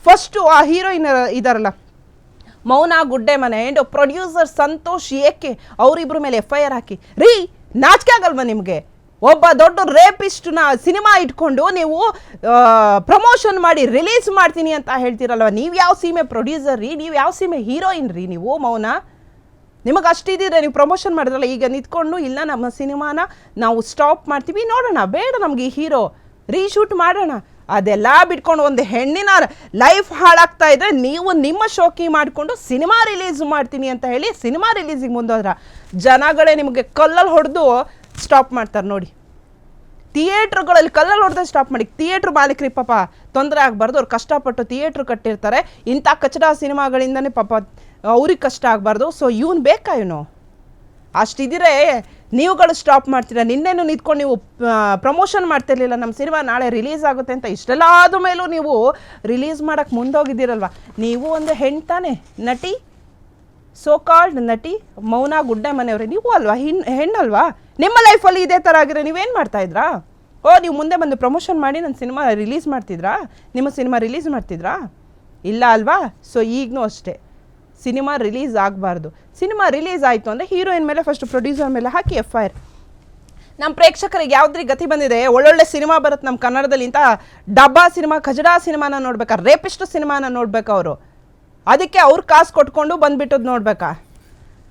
First ಆ heroine ಇದಾರಲ್ಲ ಮೌನ ಗುಡ್ಡೆ ಮನೆ ಆ್ಯಂಡ್ ಪ್ರೊಡ್ಯೂಸರ್ ಸಂತೋಷ್ ಏಕೆ ಅವರಿಬ್ಬರ ಮೇಲೆ FIR ಹಾಕಿ ರೀ ನಾಚಿಕೆ ಆಗಲ್ವಾ ನಿಮಗೆ? ಒಬ್ಬ ದೊಡ್ಡ ರೇಪಿಸ್ಟ್ನ ಸಿನಿಮಾ ಇಟ್ಕೊಂಡು ನೀವು ಪ್ರಮೋಷನ್ ಮಾಡಿ ರಿಲೀಸ್ ಮಾಡ್ತೀನಿ ಅಂತ ಹೇಳ್ತೀರಲ್ವ, ನೀವು ಯಾವ ಸೀಮೆ ಪ್ರೊಡ್ಯೂಸರ್ ರೀ, ನೀವು ಯಾವ ಸೀಮೆ ಹೀರೋಯಿನ್ ರೀ ನೀವು? ಮೌನ ನಿಮಗೆ ಅಷ್ಟಿದ್ದೀರ ನೀವು ಪ್ರಮೋಷನ್ ಮಾಡಿದ್ರಲ್ಲ, ಈಗ ನಿಂತ್ಕೊಂಡು ಇಲ್ಲ ನಮ್ಮ ಸಿನಿಮಾನ ನಾವು ಸ್ಟಾಪ್ ಮಾಡ್ತೀವಿ, ನೋಡೋಣ ಬೇಡ ನಮಗೆ ಈ ಹೀರೋ, ರೀಶೂಟ್ ಮಾಡೋಣ, ಅದೆಲ್ಲ ಬಿಟ್ಕೊಂಡು ಒಂದು ಹೆಣ್ಣಿನ ಲೈಫ್ ಹಾಳಾಗ್ತಾ ಇದ್ರೆ ನೀವು ನಿಮ್ಮ ಶೋಕಿ ಮಾಡಿಕೊಂಡು ಸಿನಿಮಾ ರಿಲೀಸ್ ಮಾಡ್ತೀನಿ ಅಂತ ಹೇಳಿ ಸಿನಿಮಾ ರಿಲೀಸಿಗೆ ಮುಂದೋದ್ರ ಜನಗಳೇ ನಿಮಗೆ ಕಲ್ಲಲ್ಲಿ ಹೊಡೆದು ಸ್ಟಾಪ್ ಮಾಡ್ತಾರೆ ನೋಡಿ. ಥಿಯೇಟ್ರುಗಳಲ್ಲಿ ಕಲ್ಲಲ್ಲಿ ಹೊಡೆದ್ರೆ ಸ್ಟಾಪ್ ಮಾಡಿ. ಥಿಯೇಟ್ರ್ ಮಾಲೀಕರಿಗೆ ಪಾಪ ತೊಂದರೆ ಆಗಬಾರ್ದು, ಅವ್ರು ಕಷ್ಟಪಟ್ಟು ಥಿಯೇಟ್ರ್ ಕಟ್ಟಿರ್ತಾರೆ, ಇಂಥ ಕಚಡ ಸಿನಿಮಾಗಳಿಂದನೇ ಪಾಪ ಅವ್ರಿಗೆ ಕಷ್ಟ ಆಗಬಾರ್ದು. ಸೊ ಇವನು ಬೇಕಾ ಇವನು? ಅಷ್ಟಿದ್ರೆ ನೀವುಗಳು ಸ್ಟಾಪ್ ಮಾಡ್ತೀರಾ. ನಿನ್ನೆನೂ ನಿಂತ್ಕೊಂಡು ನೀವು ಪ್ರಮೋಷನ್ ಮಾಡ್ತಿರ್ಲಿಲ್ಲ ನಮ್ಮ ಸಿನಿಮಾ ನಾಳೆ ರಿಲೀಸ್ ಆಗುತ್ತೆ ಅಂತ, ಇಷ್ಟೆಲ್ಲ ಆದ ಮೇಲೂ ನೀವು ರಿಲೀಸ್ ಮಾಡೋಕ್ಕೆ ಮುಂದೋಗಿದ್ದೀರಲ್ವ. ನೀವು ಒಂದು ಹೆಣ್ಣು ತಾನೆ, ನಟಿ, ಸೋ ಕಾಲ್ಡ್ ನಟಿ ಮೌನ ಗುಡ್ಡೆ ಮನೆಯವ್ರೆ, ನೀವು ಅಲ್ವಾ ಹೆಣ್ಣಲ್ವಾ? ನಿಮ್ಮ ಲೈಫಲ್ಲಿ ಇದೇ ಥರ ಆಗಿರೋ ನೀವೇನು ಮಾಡ್ತಾಯಿದ್ರಾ? ನೀವು ಮುಂದೆ ಬಂದು ಪ್ರಮೋಷನ್ ಮಾಡಿ ನನ್ನ ಸಿನಿಮಾ ರಿಲೀಸ್ ಮಾಡ್ತಿದ್ರಾ? ನಿಮ್ಮ ಸಿನಿಮಾ ರಿಲೀಸ್ ಮಾಡ್ತಿದ್ರಾ? ಇಲ್ಲ ಅಲ್ವಾ? ಸೊ ಈಗಲೂ ಅಷ್ಟೇ, ಸಿನಿಮಾ ರಿಲೀಸ್ ಆಗಬಾರ್ದು. ಸಿನಿಮಾ ರಿಲೀಸ್ ಆಯಿತು ಅಂದರೆ ಹೀರೋಯಿನ್ ಮೇಲೆ ಫಸ್ಟ್ ಪ್ರೊಡ್ಯೂಸರ್ ಮೇಲೆ ಹಾಕಿ FIR. ನಮ್ಮ ಪ್ರೇಕ್ಷಕರಿಗೆ ಯಾವುದ್ರಿ ಗತಿ ಬಂದಿದೆ? ಒಳ್ಳೊಳ್ಳೆ ಸಿನಿಮಾ ಬರುತ್ತೆ ನಮ್ಮ ಕನ್ನಡದಲ್ಲಿ, ಇಂಥ ಡಬ್ಬಾ ಸಿನಿಮಾ ಕಜಡಾ ಸಿನಿಮಾನ ನೋಡ್ಬೇಕಾ, ರೇಪಿಸ್ಟ್ ಸಿನಿಮಾನ ನೋಡ್ಬೇಕಾ ಅವರು? ಅದಕ್ಕೆ ಅವ್ರು ಕಾಸು ಕೊಟ್ಕೊಂಡು ಬಂದುಬಿಟ್ಟದ್ದು ನೋಡ್ಬೇಕಾ?